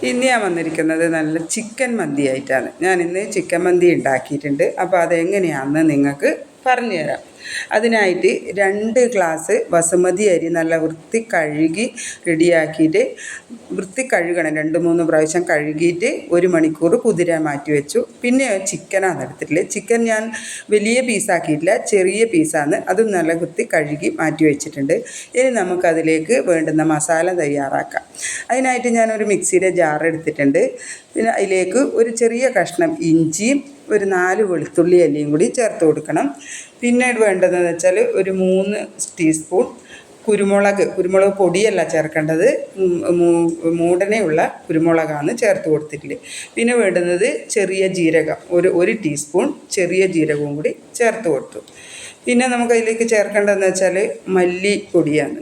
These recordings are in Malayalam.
ഇന്ന് ഞാൻ വന്നിരിക്കുന്നത് നല്ല ചിക്കൻ മന്തി ആയിട്ടാണ്. ഞാൻ ഇന്ന് ചിക്കൻ മന്തി ഉണ്ടാക്കിയിട്ടുണ്ട്. അപ്പോൾ അതെങ്ങനെയാണെന്ന് നിങ്ങൾക്ക് പറഞ്ഞു തരാം. അതിനായിട്ട് 2 ഗ്ലാസ് ബസുമതി അരി നല്ല വൃത്തി കഴുകി റെഡിയാക്കിയിട്ട്, വൃത്തി കഴുകണം, 2-3 പ്രാവശ്യം കഴുകിയിട്ട് 1 മണിക്കൂർ കുതിരാൻ മാറ്റി വെച്ചു. പിന്നെ ചിക്കനാണ് എടുത്തിട്ടുള്ളത്. ചിക്കൻ ഞാൻ വലിയ പീസാക്കിയിട്ടില്ല, ചെറിയ പീസാണ്. അതും നല്ല വൃത്തി കഴുകി മാറ്റി വെച്ചിട്ടുണ്ട്. ഇനി നമുക്കതിലേക്ക് വേണ്ടുന്ന മസാല തയ്യാറാക്കാം. അതിനായിട്ട് ഞാനൊരു മിക്സിയുടെ ജാർ എടുത്തിട്ടുണ്ട്. പിന്നെ അതിലേക്ക് ഒരു ചെറിയ കഷ്ണം ഇഞ്ചിയും ഒരു 4 വെളുത്തുള്ളി അല്ലിയും കൂടി ചേർത്ത് കൊടുക്കണം. പിന്നീട് വേണ്ടതെന്ന് വെച്ചാൽ ഒരു 3 ടീസ്പൂൺ കുരുമുളക് പൊടിയല്ല ചേർക്കേണ്ടത്, മൂടനെയുള്ള കുരുമുളകാണ് ചേർത്ത് കൊടുത്തിട്ടുള്ളത്. പിന്നെ വേണ്ടുന്നത് ചെറിയ ജീരകം, ഒരു ടീസ്പൂൺ ചെറിയ ജീരകവും കൂടി ചേർത്ത് കൊടുത്തു. പിന്നെ നമുക്കതിലേക്ക് ചേർക്കേണ്ടതെന്ന് വെച്ചാൽ മല്ലിപ്പൊടിയാണ്.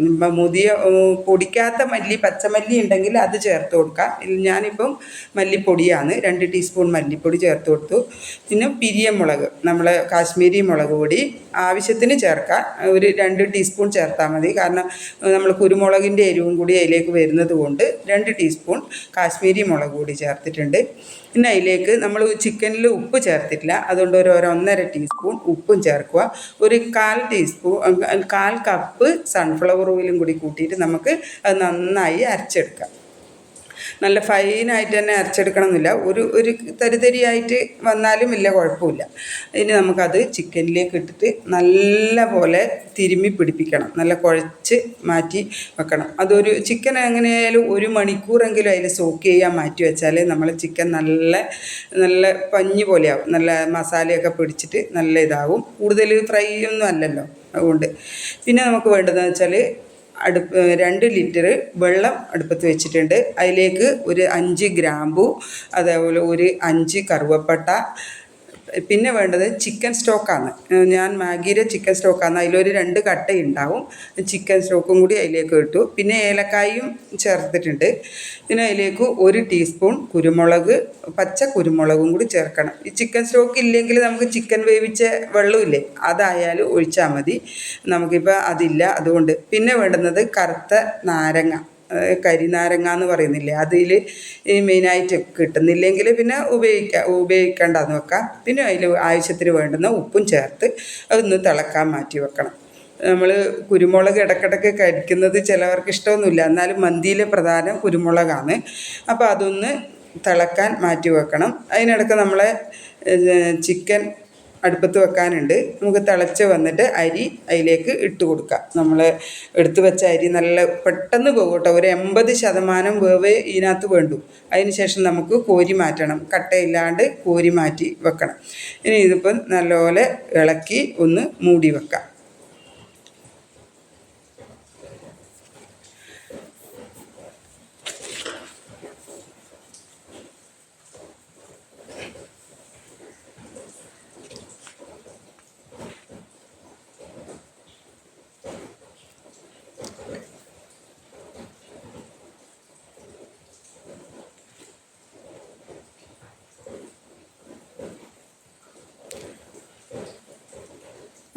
പൊടിക്കാത്ത മല്ലി, പച്ചമല്ലി ഉണ്ടെങ്കിൽ അത് ചേർത്ത് കൊടുക്കാം. ഞാനിപ്പം മല്ലിപ്പൊടിയാണ്, 2 ടീസ്പൂൺ മല്ലിപ്പൊടി ചേർത്ത് കൊടുത്തു. പിന്നെ പിരിയമുളക്, നമ്മളെ കാശ്മീരി മുളക് പൊടി ആവശ്യത്തിന് ചേർക്കാം. ഒരു 2 ടീസ്പൂൺ ചേർത്താൽ മതി. കാരണം നമ്മൾ കുരുമുളകിൻ്റെ എരിവും കൂടി അതിലേക്ക് വരുന്നത് കൊണ്ട് 2 ടീസ്പൂൺ കാശ്മീരി മുളക് പൊടി ചേർത്തിട്ടുണ്ട്. പിന്നെ അതിലേക്ക് നമ്മൾ ചിക്കനിൽ ഉപ്പ് ചേർത്തിട്ടില്ല, അതുകൊണ്ട് ഒരു 1.5 ടീസ്പൂൺ ഉപ്പും ചേർക്കുക. ഒരു 1/4 കപ്പ് സൺഫ്ലവർ ഓയിലും കൂടി കൂട്ടിയിട്ട് നമുക്ക് അത് നന്നായി അരച്ചെടുക്കാം. നല്ല ഫൈനായിട്ട് തന്നെ അരച്ചെടുക്കണമെന്നില്ല, ഒരു തരിതരിയായിട്ട് വന്നാലും വലിയ കുഴപ്പമില്ല. ഇനി നമുക്കത് ചിക്കനിലേക്ക് ഇട്ടിട്ട് നല്ല പോലെ തിരുമ്മി പിടിപ്പിക്കണം, നല്ല കുഴച്ച് മാറ്റി വെക്കണം. അതൊരു ചിക്കൻ എങ്ങനെയായാലും 1 മണിക്കൂറെങ്കിലും അതിൽ സോക്ക് ചെയ്യാൻ മാറ്റി വെച്ചാൽ നമ്മൾ ചിക്കൻ നല്ല പഞ്ഞി പോലെയാവും, നല്ല മസാലയൊക്കെ പിടിച്ചിട്ട് നല്ല ഇതാവും. കൂടുതൽ ഫ്രൈ ഒന്നും അല്ലല്ലോ, അതുകൊണ്ട്. പിന്നെ നമുക്ക് വേണ്ടതെന്ന് വെച്ചാൽ 2 ലിറ്റർ വെള്ളം അടുപ്പത്ത് വെച്ചിട്ടുണ്ട്. അതിലേക്ക് ഒരു 5 ഗ്രാമ്പു, അതേപോലെ ഒരു 5 കറുവപ്പട്ട. പിന്നെ വേണ്ടത് ചിക്കൻ സ്റ്റോക്കാണ്. ഞാൻ മാഗിയുടെ ചിക്കൻ സ്റ്റോക്കാണ്, അതിലൊരു 2 കട്ടയുണ്ടാവും. ചിക്കൻ സ്റ്റോക്കും കൂടി അതിലേക്ക് ഇട്ടു. പിന്നെ ഏലക്കായും ചേർത്തിട്ടുണ്ട്. പിന്നെ അതിലേക്ക് 1 ടീസ്പൂൺ പച്ച കുരുമുളകും കൂടി ചേർക്കണം. ഈ ചിക്കൻ സ്റ്റോക്ക് ഇല്ലെങ്കിൽ നമുക്ക് ചിക്കൻ വേവിച്ച വെള്ളമില്ലേ, അതായാലും ഒഴിച്ചാൽ മതി. നമുക്കിപ്പോൾ അതില്ല, അതുകൊണ്ട്. പിന്നെ വേണ്ടുന്നത് കറുത്ത നാരങ്ങ, കരിനാരങ്ങ എന്ന് പറയുന്നില്ലേ, അതിൽ മെയിനായിട്ട് കിട്ടുന്നില്ലെങ്കിൽ പിന്നെ ഉപയോഗിക്കേണ്ടെന്ന് വെക്കാം. പിന്നെ അതിൽ ആവശ്യത്തിന് വേണ്ടുന്ന ഉപ്പും ചേർത്ത് അതൊന്ന് തിളക്കാൻ മാറ്റി വെക്കണം. നമ്മൾ കുരുമുളക് ഇടയ്ക്കിടയ്ക്ക് കഴിക്കുന്നത് ചിലവർക്ക് ഇഷ്ടമൊന്നുമില്ല, എന്നാലും മന്തിയിലെ പ്രധാനം കുരുമുളകാണ്. അപ്പോൾ അതൊന്ന് തിളക്കാൻ മാറ്റി വെക്കണം. അതിനിടയ്ക്ക് നമ്മളെ ചിക്കൻ അടുപ്പത്ത് വെക്കാനുണ്ട്. നമുക്ക് തിളച്ച് വന്നിട്ട് അരി അതിലേക്ക് ഇട്ട് കൊടുക്കാം. നമ്മൾ എടുത്ത് വെച്ച അരി നല്ല പെട്ടെന്ന് പോകും കേട്ടോ, ഒരു 80% വേവ് ഇതിനകത്ത് വേണ്ടു. അതിന് ശേഷം നമുക്ക് കോരി മാറ്റണം, കട്ടയില്ലാണ്ട് കോരി മാറ്റി വെക്കണം. ഇനി ഇതിപ്പം നല്ലപോലെ ഇളക്കി ഒന്ന് മൂടി വെക്കാം.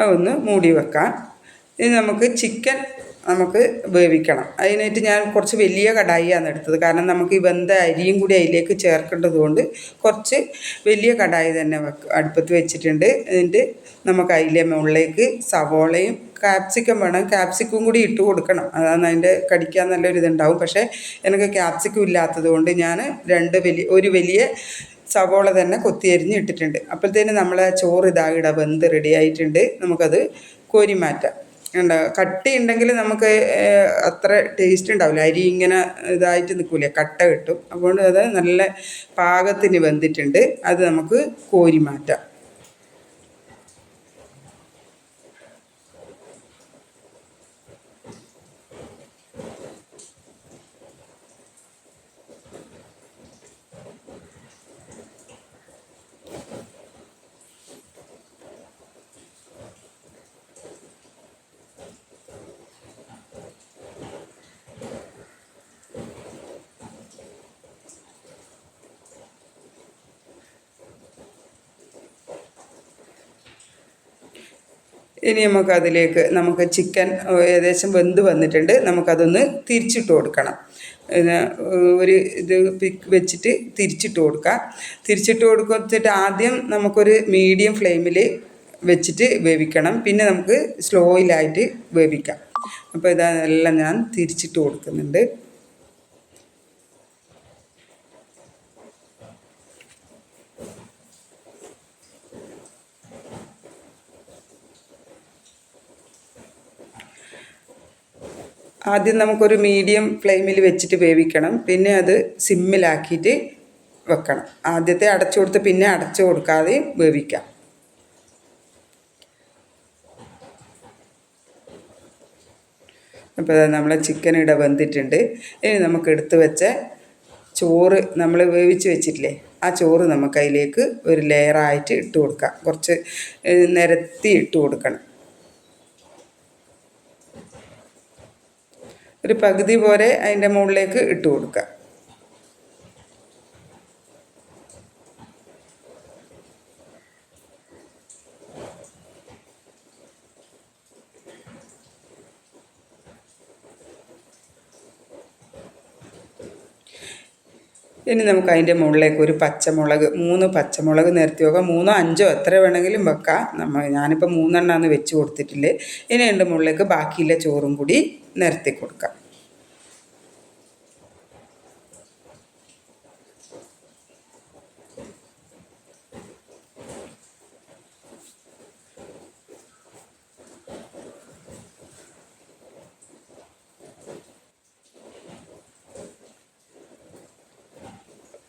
അതൊന്ന് മൂടി വെക്കാം. ഇനി നമുക്ക് ചിക്കൻ വേവിക്കണം. അതിനായിട്ട് ഞാൻ കുറച്ച് വലിയ കടായിയാണ് എടുത്തത്, കാരണം നമുക്ക് ഈ വെന്ത അരിയും കൂടി അതിലേക്ക് ചേർക്കേണ്ടത് കൊണ്ട് കുറച്ച് വലിയ കടായി തന്നെ അടുപ്പത്ത് വെച്ചിട്ടുണ്ട്. എന്നിട്ട് നമുക്ക് അതിലെ മുകളിലേക്ക് സവോളയും ക്യാപ്സിക്കം വേണം, ക്യാപ്സിക്കും കൂടി ഇട്ട് കൊടുക്കണം, അതാണ് അതിൻ്റെ കടിക്കാൻ നല്ലൊരിതുണ്ടാവും. പക്ഷേ എനിക്ക് ക്യാപ്സിക്കം ഇല്ലാത്തത് കൊണ്ട് ഞാൻ ഒരു വലിയ സവോള തന്നെ കൊത്തിയരിഞ്ഞ് ഇട്ടിട്ടുണ്ട്. അപ്പോഴത്തേന് നമ്മളെ ചോറ് ഇതായിട വെന്ത് റെഡി ആയിട്ടുണ്ട്. നമുക്കത് കോരി മാറ്റാം. കട്ടി ഉണ്ടെങ്കിൽ നമുക്ക് അത്ര ടേസ്റ്റ് ഉണ്ടാവില്ല, അരി ഇങ്ങനെ ഇതായിട്ട് നിൽക്കില്ല, കട്ട കിട്ടും. അതുകൊണ്ട് അത് നല്ല പാകത്തിന് വെന്തിട്ടുണ്ട്. അത് നമുക്ക് കോരി മാറ്റാം. ഇനി നമുക്ക് ചിക്കൻ ഏകദേശം വെന്ത് വന്നിട്ടുണ്ട്. നമുക്കതൊന്ന് തിരിച്ചിട്ട് കൊടുക്കണം. പിന്നെ ഒരു ഇത് വെച്ചിട്ട് തിരിച്ചിട്ട് കൊടുക്കുക. തിരിച്ചിട്ട് കൊടുത്തിട്ട് ആദ്യം നമുക്കൊരു മീഡിയം ഫ്ലെയിമിൽ വെച്ചിട്ട് വേവിക്കണം. പിന്നെ നമുക്ക് സ്ലോയിലായിട്ട് വേവിക്കാം. അപ്പോൾ ഇതെല്ലാം ഞാൻ തിരിച്ചിട്ട് കൊടുക്കുന്നുണ്ട്. ആദ്യം നമുക്കൊരു മീഡിയം ഫ്ലെയിമിൽ വെച്ചിട്ട് വേവിക്കണം. പിന്നെ അത് സിമ്മിലാക്കിയിട്ട് വെക്കണം. ആദ്യത്തെ അടച്ചു കൊടുത്ത് പിന്നെ അടച്ചു കൊടുക്കാതെയും വേവിക്കാം. അപ്പോൾ നമ്മളെ ചിക്കൻ ഇവിടെ വെന്തിട്ടുണ്ട്. ഇനി നമുക്ക് എടുത്ത് വെച്ച ചോറ് നമ്മൾ വേവിച്ച് വെച്ചിട്ടില്ലേ, ആ ചോറ് നമുക്ക് അതിലേക്ക് ഒരു ലെയറായിട്ട് ഇട്ട് കൊടുക്കാം. കുറച്ച് നിരത്തി ഇട്ട് കൊടുക്കണം. ഒരു പകുതി പോലെ അതിൻ്റെ മുകളിലേക്ക് ഇട്ട് കൊടുക്കുക. ഇനി നമുക്ക് അതിൻ്റെ മുകളിലേക്ക് ഒരു പച്ചമുളക്, 3 പച്ചമുളക് നിരത്തി വെക്കാം. 3ഓ 5ഓ എത്ര വേണമെങ്കിലും വെക്കാം. ഞാനിപ്പോൾ 3 വെച്ച് കൊടുത്തിട്ടില്ലേ. ഇനി അതിൻ്റെ മുകളിലേക്ക് ബാക്കിയുള്ള ചോറും കൂടി നിരത്തി കൊടുക്കാം.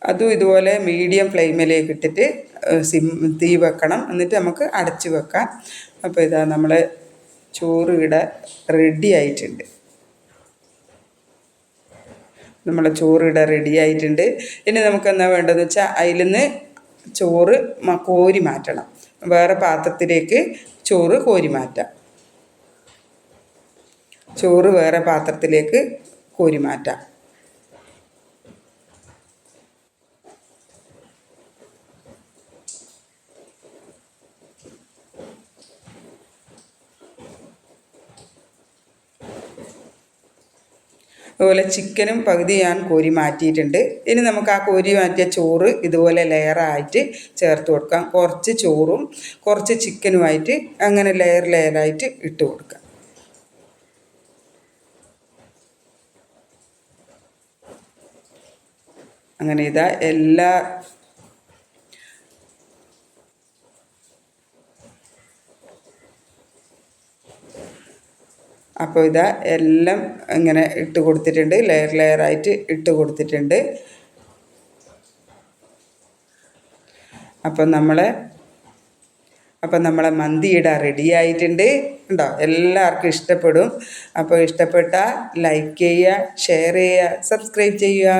അതും ഇതുപോലെ മീഡിയം ഫ്ലെയിമിലേക്ക് ഇട്ടിട്ട് തീ വെക്കണം. എന്നിട്ട് നമുക്ക് അടച്ച് വെക്കാം. അപ്പോൾ ഇതാ നമ്മൾ ചോറ് ഇവിടെ റെഡി ആയിട്ടുണ്ട്. നമ്മളെ ചോറ് ഇവിടെ റെഡി ആയിട്ടുണ്ട്. ഇനി നമുക്ക് എന്താ വേണ്ടതെന്ന് വെച്ചാൽ അതിൽ നിന്ന് ചോറ് കോരി മാറ്റണം. വേറെ പാത്രത്തിലേക്ക് ചോറ് കോരി മാറ്റാം. ചോറ് വേറെ പാത്രത്തിലേക്ക് കോരി മാറ്റാം. അതുപോലെ ചിക്കനും പകുതി ഞാൻ കോരി മാറ്റിയിട്ടുണ്ട്. ഇനി നമുക്ക് ആ കോരി മാറ്റിയ ചോറ് ഇതുപോലെ ലെയറായിട്ട് ചേർത്ത് കൊടുക്കാം. കുറച്ച് ചോറും കുറച്ച് ചിക്കനുമായിട്ട് അങ്ങനെ ലെയറായിട്ട് ഇട്ട് കൊടുക്കാം. അങ്ങനെ ഇതാ അപ്പോൾ ഇതാ എല്ലാം ഇങ്ങനെ ഇട്ട് കൊടുത്തിട്ടുണ്ട്. ലെയറായിട്ട് ഇട്ട് കൊടുത്തിട്ടുണ്ട്. അപ്പം നമ്മളെ മന്തി ഇവിടെ റെഡി ആയിട്ടുണ്ട്. ഉണ്ടോ? എല്ലാവർക്കും ഇഷ്ടപ്പെടും. അപ്പോൾ ഇഷ്ടപ്പെട്ടാൽ ലൈക്ക് ചെയ്യുക, ഷെയർ ചെയ്യുക, സബ്സ്ക്രൈബ് ചെയ്യുക.